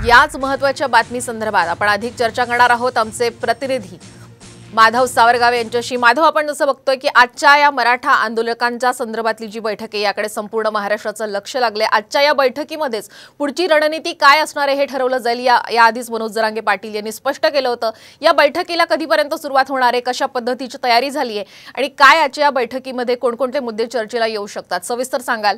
याच महत्त्वाच्या बातमी संदर्भात आपण अधिक चर्चा करणार आहोत आमचे प्रतिनिधी माधव सावरगाव यांच्याशी। माधव, आपण जसं बघतोय की आजच्या या मराठा आंदोलकांच्या संदर्भातली जी बैठक आहे याकडे संपूर्ण महाराष्ट्राचं लक्ष लागले। आजच्या या बैठकीमध्येच पुढची रणनीती काय असणार आहे हे ठरवलं जाईल। या आधीच मनोज जरांगे पाटील यांनी स्पष्ट केलं होतं। या बैठकीला कधीपर्यंत सुरुवात होणार आहे, कशा पद्धतीची तयारी झाली आहे आणि काय आजच्या या बैठकीमध्ये कोणकोणते मुद्दे चर्चेला येऊ शकतात, सविस्तर सांगाल?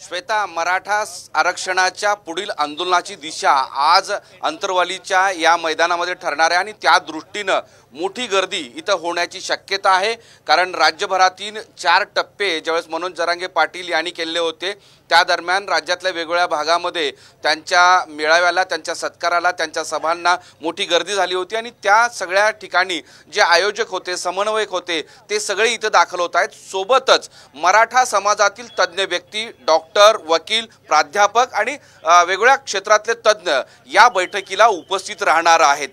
श्वेता, मराठा आरक्षणाच्या पुढील आंदोलनाची दिशा आज अंतरवालीच्या या मैदानामध्ये ठरणार आहे आणि त्या दृष्टीने मोठी गर्दी इथं होण्याची शक्यता आहे। कारण राज्यभरातील 4 टप्पे ज्यावेळेस मनोज जरांगे पाटील यांनी केले होते त्या दरम्यान राज्यातल्या वेगवेगळ्या भागामध्ये त्यांच्या मेळाव्याला, त्यांच्या सत्काराला, त्यांच्या सभांना मोठी गर्दी झाली होती आणि त्या सगळ्या ठिकाणी जे आयोजक होते, समन्वयक होते, ते सगळे इथं दाखल होत आहेत। सोबतच मराठा समाजातील तज्ञ व्यक्ती, डॉक्टर, वकील, प्राध्यापक आणि वेगवेगळ्या क्षेत्रातले तज्ञ या बैठकीला उपस्थित राहणार आहेत।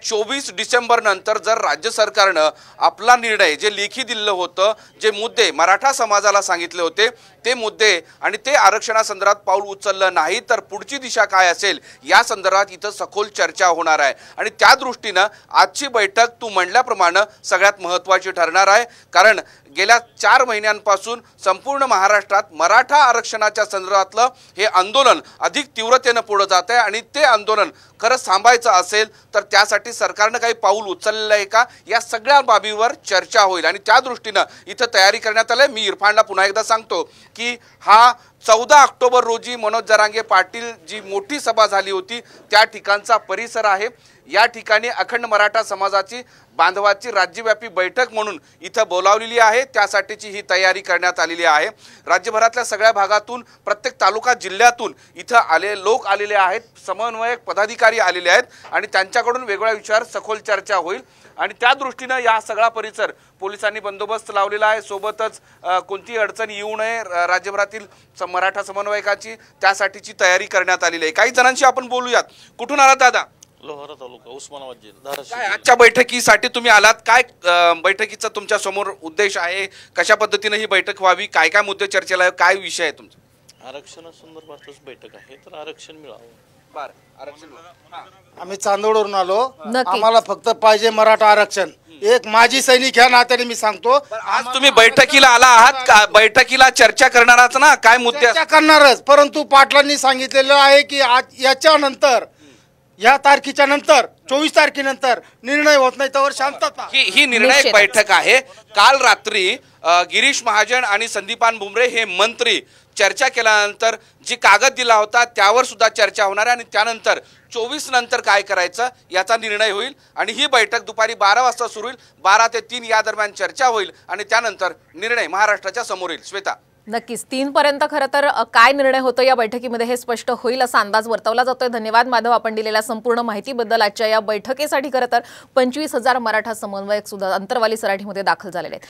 24 डिसेंबर नंतर जर राज्य सरकारने आपला निर्णय जे लेखी दिलं होतं, जे मुद्दे मराठा समाजाला सांगितले होते ते मुद्दे आणि ते आरक्षणासंदर्भात पाऊल उचललं नाही तर पुढची दिशा काय असेल या संदर्भात इथं सखोल चर्चा होणार आहे। आणि त्या दृष्टीने आजची बैठक तू म्हणल्याप्रमाणे सगळ्यात महत्त्वाची ठरणार आहे। कारण गेल्या 4 महिन्यांपासून संपूर्ण महाराष्ट्रात मराठा आरक्षणाच्या संदर्भातलं हे आंदोलन अधिक तीव्रतेने पुढे जात आहे आणि ते आंदोलन खरंच थांबायचं असेल तर त्यासाठी सरकारने काही पाऊल उचललेलं आहे का, या सगळ्या बाबीवर चर्चा होईल आणि त्या दृष्टीने इथं तयारी करण्यात आली आहे। मी इरफानला पुन्हा एकदा सांगतो की हा 14 ऑक्टोबर रोजी मनोज जरांगे पाटील जी मोठी सभा झाली होती त्या ठिकाणचा परिसर आहे। या ठिकाणी अखंड मराठा समाजाची बांधवाची राज्यव्यापी बैठक म्हणून इथं बोलावलेली आहे, त्यासाठीची ही तयारी करण्यात आलेली आहे। राज्यभरातल्या सगळ्या भागातून, प्रत्येक तालुका जिल्ह्यातून इथं लोक आलेले आहेत, समन्वयक पदाधिकारी आलेले आहेत आणि त्यांच्याकडून वेगवेगळ्या विषयावर सखोल चर्चा होईल आणि त्या दृष्टीने या सगळा परिसर पोलिसांनी बंदोबस्त लावलेला आहे। सोबतच कोणती अडचण येऊ नये राज्यभरातील मराठा समन्वयकाची त्यासाठीची तयारी करण्यात आलेली आहे। काही जणांशी आपण बोलूयात। कुठून आलात दादा? लोहारा तालुका, उस्मानाबाद जिल्हा, धाराशिव। काय आजच्या बैठकीसाठी तुम्ही आलात? काय बैठकीचा तुमच्या समोर उद्देश आहे? कशा पद्धतीने ही बैठक व्हावी? काय काय मुद्दे चर्चेला आहे? काय विषय आहे तुमचा? आरक्षणासंदर्भातच बैठक आहे, तर आरक्षण मिळावं। आम्ही चांदोडवरून आलो, नक्की। आम्हाला फक्त पाहिजे मराठा आरक्षण। एक माजी सैनिक ह्या नात्याने मी सांगतो, आज तुम्ही बैठकीला आला आहात का? बैठकीला चर्चा करणारच ना? काय मुद्दे चर्चा करणारच, परंतु पाटलांनी सांगितलेलं आहे की आज याच्यानंतर, या तारखेच्या नंतर, 24 तारखेनंतर निर्णय होत नाही त्यावर शांतता। ही निर्णायक बैठक आहे। काल रात्री गिरीश महाजन आणि संदीपान भुमरे हे मंत्री चर्चा केल्यानंतर जी कागद दिला होता त्यावर सुद्धा चर्चा होणार आहे आणि त्यानंतर 24 नंतर काय करायचं याचा निर्णय होईल आणि ही बैठक दुपारी 12 वाजता सुरू होईल। 12 ते 3 या दरम्यान चर्चा होईल आणि त्यानंतर निर्णय महाराष्ट्राच्या समोर येईल। श्वेता, नक्कीच 3 पर्यंत खरं तर काय निर्णय होतो या बैठकीमध्ये हे स्पष्ट होईल असा अंदाज वर्तवला जातोय। धन्यवाद माधव, आपण दिलेल्या संपूर्ण माहितीबद्दल। आजच्या या बैठकीसाठी खरं तर 25,000 मराठा समन्वयक सुद्धा अंतरवाली सराठीमध्ये दाखल झालेले आहेत।